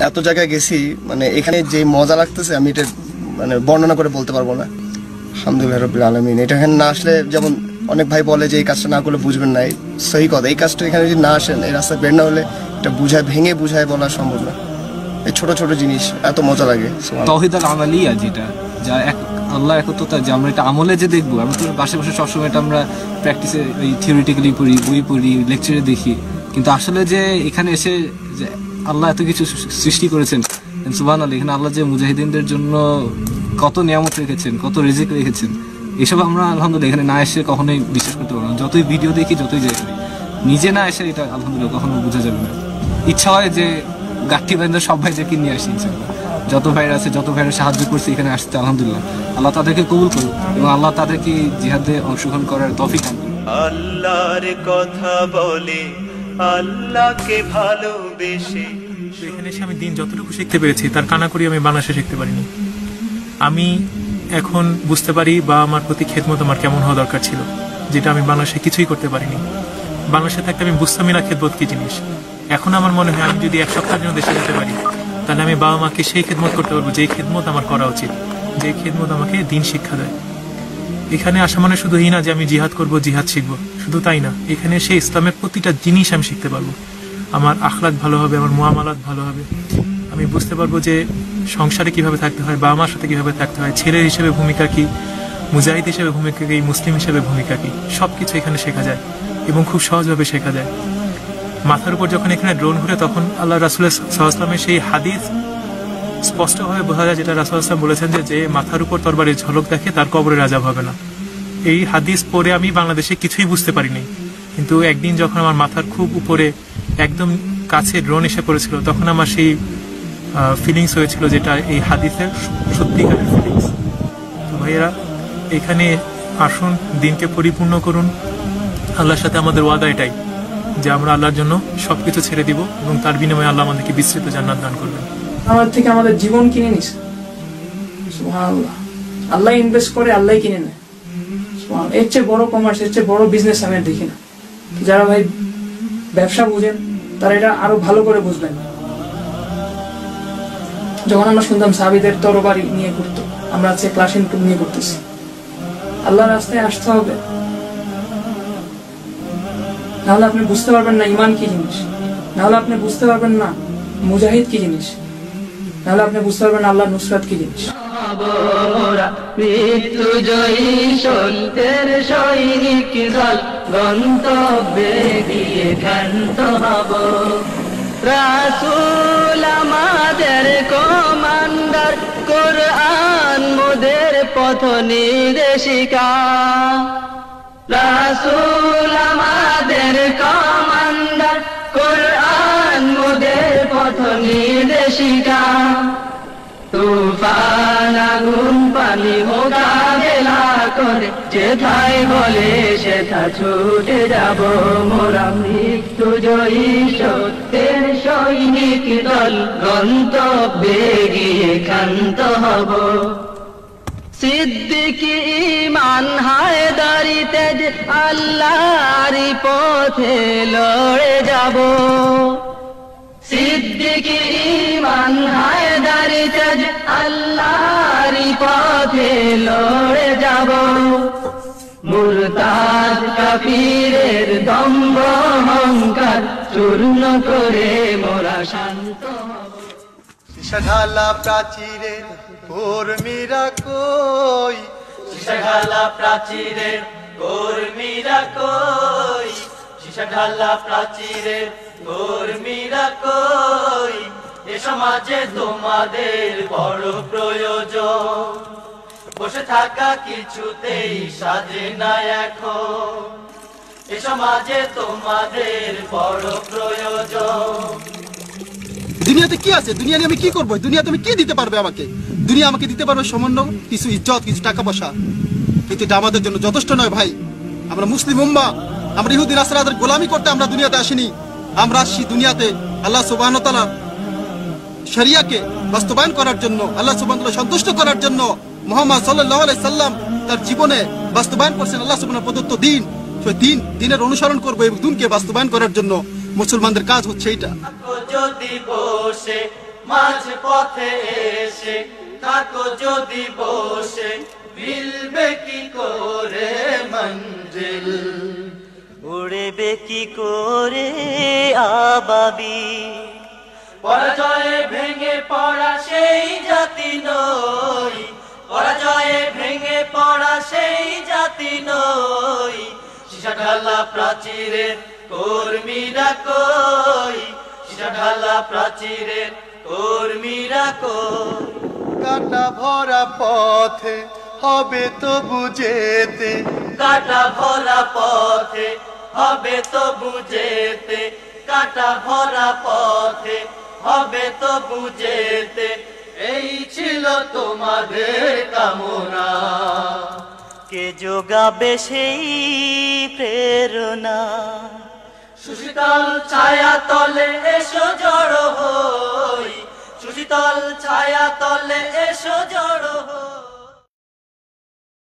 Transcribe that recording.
এত জায়গায় গেছি, মানে এখানে যে মজা লাগতেছে আমি এটা মানে বর্ণনা করে বলতে পারবো না। আলহামদুলিল্লাহ রাব্বিল আলামিন। এটা এখানে না আসলে, যেমন অনেক ভাই বলে যে এই কাজটা না করলে বুঝবেন না, সহি কথা। এই কাজটা এখানে যদি না আসেন, এই রাস্তা বের না হলে এটা ভেঙে বুঝায় বলা সম্ভব না। এই ছোট ছোট জিনিস এত মজা লাগে। তাওহীদ আল আমালিয়া, যেটা যা এক আল্লাহ একত্বতা, যে আমরা এটা আমলে যে দেখবো। আমরা তো বাসে বসে সবসময় এটা আমরা প্র্যাকটিসে এই থিওরিটিক্যালি পড়ি, বই পড়ি, লেকচারে দেখি, কিন্তু আসলে যে এখানে এসে যে আল্লাহ এত কিছু সৃষ্টি করেছেন, সুবহানাল্লাহ, এখানে আল্লাহ যে মুজাহিদিনদের জন্য কত নিয়ামত রেখেছেন, কত রিজিক রেখেছেন, এসব আমরা আলহামদুলিল্লাহ এখানে না এসে কখনোই বিশ্বাস করতে পারবো না। যতই ভিডিও দেখি, যতই যাই করি, নিজে না এসে এটা আলহামদুলিল্লাহ কখনো বোঝা যাবে না। ইচ্ছা হয় যে গাঠি বান্ধব সব ভাইদেরকে নিয়ে আসি, ইনশাআল্লাহ। যত ভাইরা আছে, যত ভাইরা সাহায্য করছে এখানে আসতে, আলহামদুলিল্লাহ আল্লাহ তাদেরকে কবুল করুন এবং আল্লাহ তাদেরকে জিহাদে অংশগ্রহণ করার তৌফিক দান করুন। আল্লাহর কথা বলে, আল্লাহকে ভালোবেসে। এখানে এসে আমি দিন যতটুকু শিখতে পেরেছি তার কানাকড়ি আমি বাংলাদেশে শিখতে পারিনি। আমি এখন বুঝতে পারি বা আমার প্রতি খেদমত আমার কেমন হওয়া দরকার ছিল, যেটা আমি বাংলাদেশে কিছুই করতে পারিনি। বাংলাদেশে থাকতে আমি বুঝতামই না খেদমত কি জিনিস। এখন আমার মনে হয় আমি যদি এক সপ্তাহের জন্য দেশে যেতে পারি, তাহলে আমি বাবা মাকে সেই খেদমত করতে পারবো যে খেদমত আমার করা উচিত, যে খেদমত আমাকে দিন শিক্ষা দেয়। এখানে আসা মানে শুধু এই না যে আমি জিহাদ করবো, জিহাদ শিখবো, শুধু তাই না, এখানে সেই ইসলামের প্রতিটা জিনিস আমি শিখতে পারবো। আমার আখলাক ভালো হবে, আমার মুআমালাত ভালো হবে। আমি বুঝতে পারবো যে সংসারে কিভাবে থাকতে হয়, বাবা মার সাথে কিভাবে থাকতে হয়, ছেলে হিসেবে ভূমিকা কি, মুজাহিদ হিসেবে ভূমিকা কি, মুসলিম হিসেবে ভূমিকা কি, সবকিছু এখানে শেখা যায় এবং খুব সহজভাবে শেখা যায়। মাথার উপর যখন এখানে ড্রোন ঘুরে, তখন আল্লাহ রাসূল সাল্লাল্লাহু আলাইহি ওয়াসাল্লামের সেই হাদিস স্পষ্টভাবে বোঝা যায়, যেটা রাসূল সাল্লাল্লাহু আলাইহি ওয়াসাল্লাম বলেছেন যে মাথার উপর তরবারির ঝলক দেখে তার কবরের আযাব হবে না। এই হাদিস পড়ে আমি বাংলাদেশে কিছুই বুঝতে পারিনি, কিন্তু একদিন যখন আমার মাথার খুব উপরে একদম কাছে ড্রোন এসে পড়েছিল, তখন আমার সেই ফিলিংস হয়েছিল যেটা এই হাদিসের সত্যিকারের ফিলিংস। তো ভাইয়েরা, এখানে আসুন, দিনকে পরিপূর্ণ করুন। আল্লাহর সাথে আমাদের ওয়াদা এটাই যে আমরা আল্লাহর জন্য সবকিছু ছেড়ে দিব এবং তার বিনিময়ে আল্লাহ আমাদেরকে বিস্তৃত জান্নাত দান করবেন। আমাদের থেকে আমাদের জীবন কিনে নিছে, সুবহানাল্লাহ। আল্লাহ ইনভেস্ট করে, আল্লাহ কিনে নেয়, সুবহানাল্লাহ। এর চেয়ে বড় কমার্স, এর চেয়ে বড় বিজনেস আমি আর দেখি না। যারা ভাই ব্যবসা বুঝেন তারা এটা আরো ভালো করে বুঝবেন। যখন আমরা শুনতাম সাহাবীদের তরবারি নিয়ে ঘুরতো, আমরা আজকে ক্লাসিন নিয়ে ঘুরতেছি। আল্লাহর রাস্তায় আসতে হবে, নাহলে আপনি বুঝতে পারবেন না ঈমান কি জিনিস, নাহলে আপনি বুঝতে পারবেন না মুজাহিদ কি জিনিস, নাহলে আপনি বুঝতে পারবেন না আল্লাহর নুসরাত কি জিনিস। মৃত্যু জয়ী সত্যের সৈনিক দল, গন্তব্যে গিয়ে ক্ষান্ত হব। রাসূল আমাদের কমান্ডার, কোরআন মোদের পথ নির্দেশিকা। রাসূল আমাদের কমান্ডার, কোরআন মোদের পথ নির্দেশিকা। তুফান আগুন পানি মোকাবেলা করে যেথায় বলে সেথা ছুটে যাব মোরা। মৃত্যু জয়ী সত্যের সৈনিক দল, গন্তব্যে গিয়ে ক্ষান্ত হব। সিদ্দিকী ঈমান হায়দারি তেজ, আল্লাহরই পথে লড়ে যাব। সিদ্দিকী ঈমান হায়দারি তেজ, আল্লাহরই পথে লড়ে যাব। মুরতাদ কাফিরের দম্ভ অহংকার চূর্ণ করে মোরা শান্ত হব। ঢালা প্রাচীরের কর্মীরা কই, ঢালা প্রাচীরের কর্মীরা কই, ঢালা প্রাচীরের কর্মীরা কই। এ সমাজে তোমাদের বড় প্রয়োজন, বসে থাকা কিছুতেই সাজে না এখন। এ সমাজে তোমাদের বড় প্রয়োজন। দুনিয়াতে কি আছে? দুনিয়া নিয়ে আমি কি করবো? দুনিয়াতে আমি কি দিতে পারবে আমাকে? দুনিয়া আমাকে দিতে পারবে সামান্য কিছু ইজ্জত, কিছু টাকা পয়সা, কিন্তু এটা আমাদের জন্য যথেষ্ট নয় ভাই। আমরা মুসলিম উম্মাহ, আমরা ইহুদি নাসারাদের গোলামি করতে আমরা দুনিয়াতে আসিনি। আমরা আসছি দুনিয়াতে আল্লাহ সুবহানাহু ওয়া তাআলা শরিয়াকে বাস্তবায়ন করার জন্য, আল্লাহ সুবহানাহু ওয়া তাআলা সন্তুষ্ট করার জন্য। মুহাম্মদ সাল্লাল্লাহু আলাইহি সাল্লাম তার জীবনে বাস্তবায়ন করেছেন আল্লাহ সুবহানাহু প্রদত্ত দিন। সেই দিনের অনুসরণ করবো এবং দিনকে বাস্তবায়ন করার জন্য মুসলমানদের কাজ হচ্ছে এইটা। যদি বসে মাঝ পথে এসে, থাকো যদি বসে মিলবে কি করে মঞ্জিল, উড়বে কি করে আবাবি। পরাজয়ে ভেঙে পড়া সেই জাতি নই, পরাজয়ে ভেঙে পড়া সেই জাতি নই, সীসা ঢালা প্রাচীরের কর্মীরা কই, সীসা ঢালা প্রাচীরের কর্মীরা কই। কাটা ভরা পথে হবে তবু যেতে, কাটা ভরা পথে হবে তবু যেতে, কাটা ভরা পথে হবে তবু যেতে, এই ছিল তোমাদের কামনা। কে যোগাবে সেই প্রেরণা, সুশীতল ছায়া তলে এসো জড়ো হই, সুশীতল ছায়া তলে